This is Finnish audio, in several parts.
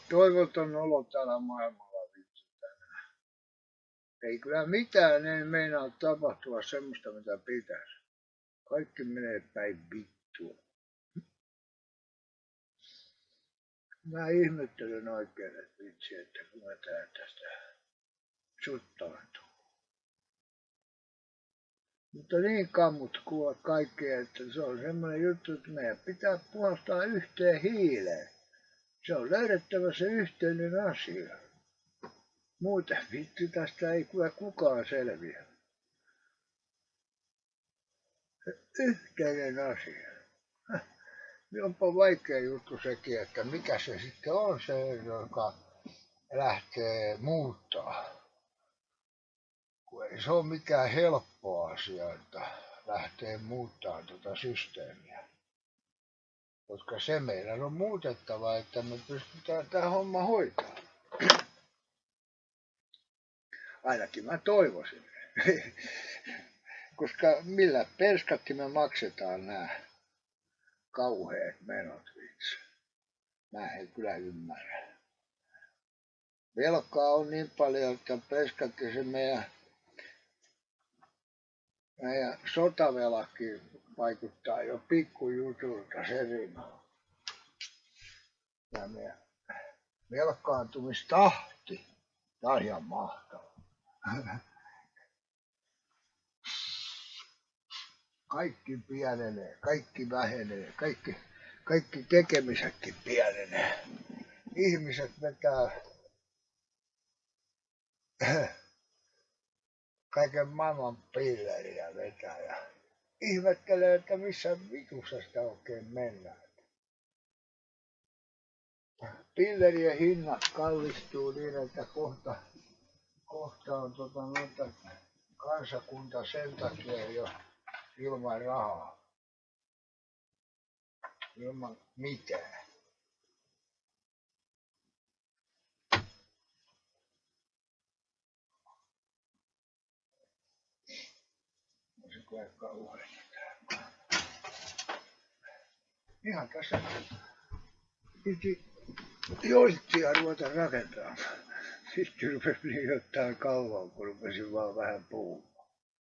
toivoton olo täällä maailmalla vittu tänään. Ei kyllä mitään ei meinaa tapahtua semmoista mitä pitäisi. Kaikki menee päin vittua. Mä ihmettelen oikein, että vitsi, että kun mä tästä suttaantuu. Mutta niin kammut kuvat kaikki, että se on semmoinen juttu, että meidän pitää puhaltaa yhteen hiileen. Se on löydettävä se yhteinen asia. Muuten vittu tästä ei kyllä kukaan selviä. Yhteinen asia. Onpa vaikea juttu sekin, että mikä se sitten on se, joka lähtee muuttaa. Kun ei se ole mikään helppo asia, että lähtee muuttamaan tuota systeemiä. Koska se meidän on muutettava, että me pystytään tämä homma hoitamaan. Ainakin mä toivoisin. Koska millä perskatti me maksetaan nämä kauheat menot vitsi. Mä en kyllä ymmärrä. Velkaa on niin paljon, että perskatti se meidän sotavelakin vaikuttaa jo pikkujutulta se rima. Ja meidän velkaantumistahti, tämä on ihan mahtava. Kaikki pienenee, kaikki vähenee, kaikki tekemisetkin pienenee. Ihmiset vetää kaiken maailman pilleriä vetää ja ihmettelee, että missä vitussa sitä oikein mennään. Pillerien hinnat kallistuu niin, että kohta on kansakunta sen takia jo ilman rahaa. Ilman mitään. Se kyllä kauhean. Ihan tässä piti joistia ruveta rakentamaan. Sitten rupesi liioittaa kauan, kun rupesin vaan vähän puhumaan.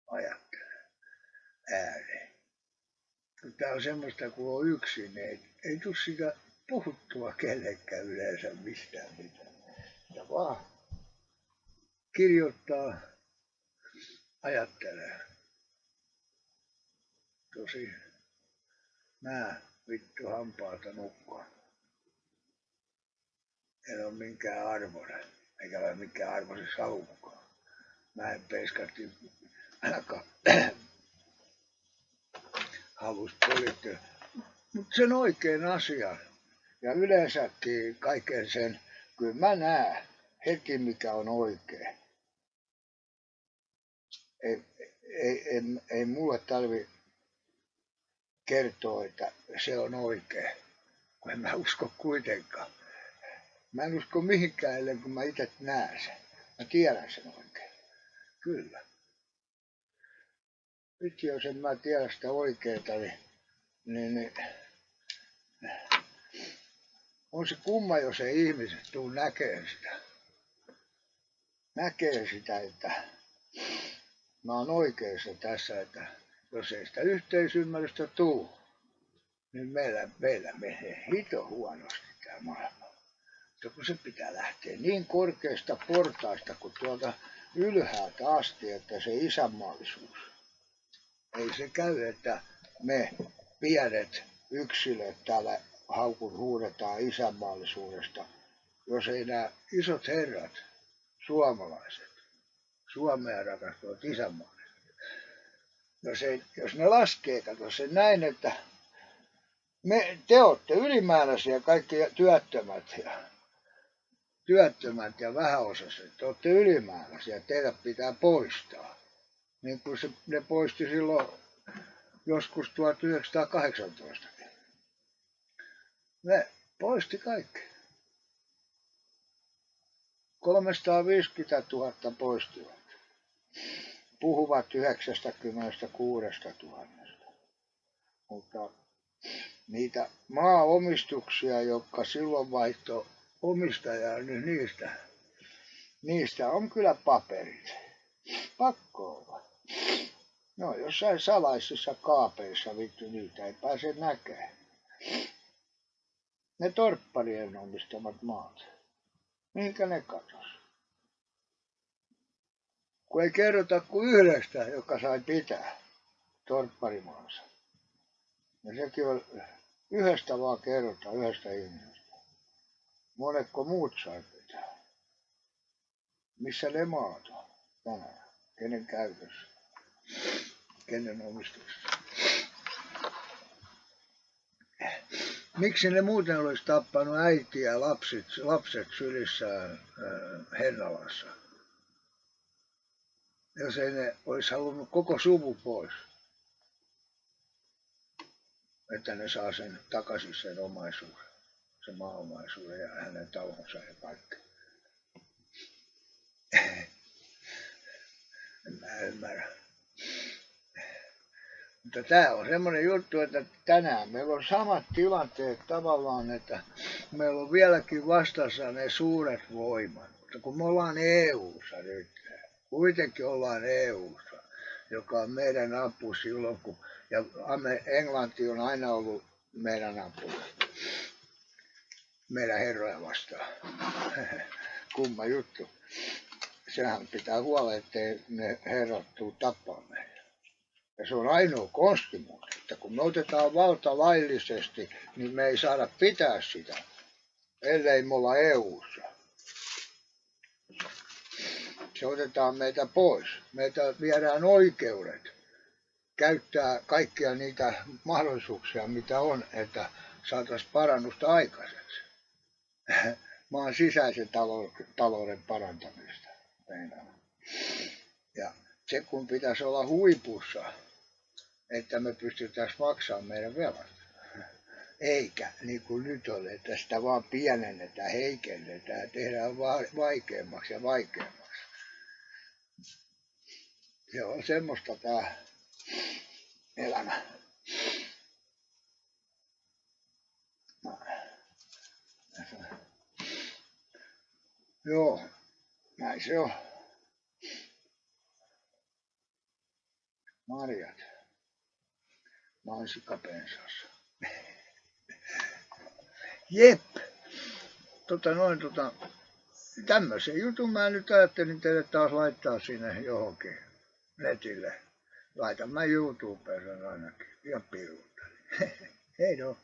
Ajattelen ääneen. Kun tää on semmoista, kun on yksin, niin ei tule sitä puhuttua kellekään yleensä mistään mitään. Ja vaan kirjoittaa, ajattelee. Tosi mä vittu hampaata nukkaan. En ole minkään arvoinen, eikä ole minkään arvoinen saukkaan. Mä en peskatti ainakaan halus poliittia. Mutta sen oikein asian ja yleensäkin kaiken sen, kyllä mä näen heti mikä on oikein. Ei mulle tarvi kertoa, että se on oikein, kun en mä usko kuitenkaan. Mä en usko mihinkään, ellei kun mä itse näen sen. Mä tiedän sen oikein. Kyllä. Nyt jos en mä tiedä sitä oikeeta, niin on se kumma, jos ei ihmiset tuu näkee sitä. Näkee sitä, että mä oon oikeassa tässä, että jos ei sitä yhteisymmärrystä tuu, niin meillä menee hito huonosti tämä maailma. Mutta kun se pitää lähteä niin korkeasta portaista kuin tuolta ylhäältä asti, että se isänmaallisuus. Ei se käy, että me pienet yksilöt täällä haukun huudetaan isänmaallisuudesta, jos ei nämä isot herrat, suomalaiset, Suomea rakastavat isänmaalliset. Jos ne laskee, kato se näin, että te olette ylimääräisiä kaikki työttömät ja vähäosaiset, te olette ylimääräisiä, teidät pitää poistaa. Niin kuin ne poisti silloin joskus 1918. Ne poisti kaikki. 350 000 poistivat. Puhuvat 96 000. Mutta niitä maaomistuksia, jotka silloin vaihtoi omistajaa nyt niistä on kyllä paperit. Pakko olla. No jossain salaisissa kaapeissa vittu niitä ei pääse näkemään. Ne torpparien omistamat maat. Mihinkä ne katos? Kun ei kerrota kuin yhdestä, joka sai pitää torpparimaansa. Ja sekin on yhdestä vaan kerrotaan, yhdestä ihmisestä. Monetko muut sai pitää? Missä ne maat on tänään? Kenen käytössä? Kenen omistuksessa? Miksi ne muuten olisi tappanut äitiä ja lapset sylissään Hennalassa? Jos ei ne olisi halunnut koko suvu pois. Että ne saa sen takaisin sen omaisuuden, sen maaomaisuuden ja hänen talonsa ja kaikki. En mä ymmärrä. Mutta tää on semmoinen juttu, että tänään meillä on samat tilanteet tavallaan, että meillä on vieläkin vastassa ne suuret voimat. Mutta kun me ollaan EU:ssa nyt, kuitenkin ollaan EU:ssa, joka on meidän apu silloin, kun ja Englanti on aina ollut meidän apu. Meidän herroja vastaan. Kumma juttu. Sehän pitää huolella, ettei ne herrat tuu tappaa meitä. Ja se on ainoa konstimus, että kun me otetaan valta laillisesti, niin me ei saada pitää sitä, ellei me olla EU:ssa. Se otetaan meitä pois. Meitä viedään oikeudet käyttää kaikkia niitä mahdollisuuksia, mitä on, että saataisiin parannusta aikaiseksi. Maan sisäisen talouden parantamista. Ja se kun pitäisi olla huipussa, että me pystyttäisiin maksamaan meidän velat. Eikä niin kuin nyt on, että sitä vaan pienennetään, heikennetään ja tehdään vaikeammaksi ja vaikeammaksi. Se on semmoista tämä elämä. Joo, näin se on. Marjat. Mansikkapensassa. Jep. Tämmöisen jutun mä nyt ajattelin teille taas laittaa sinne johonkin netille. Laitan mä YouTubeen sen ainakin. Ja piruuttani. Hei no.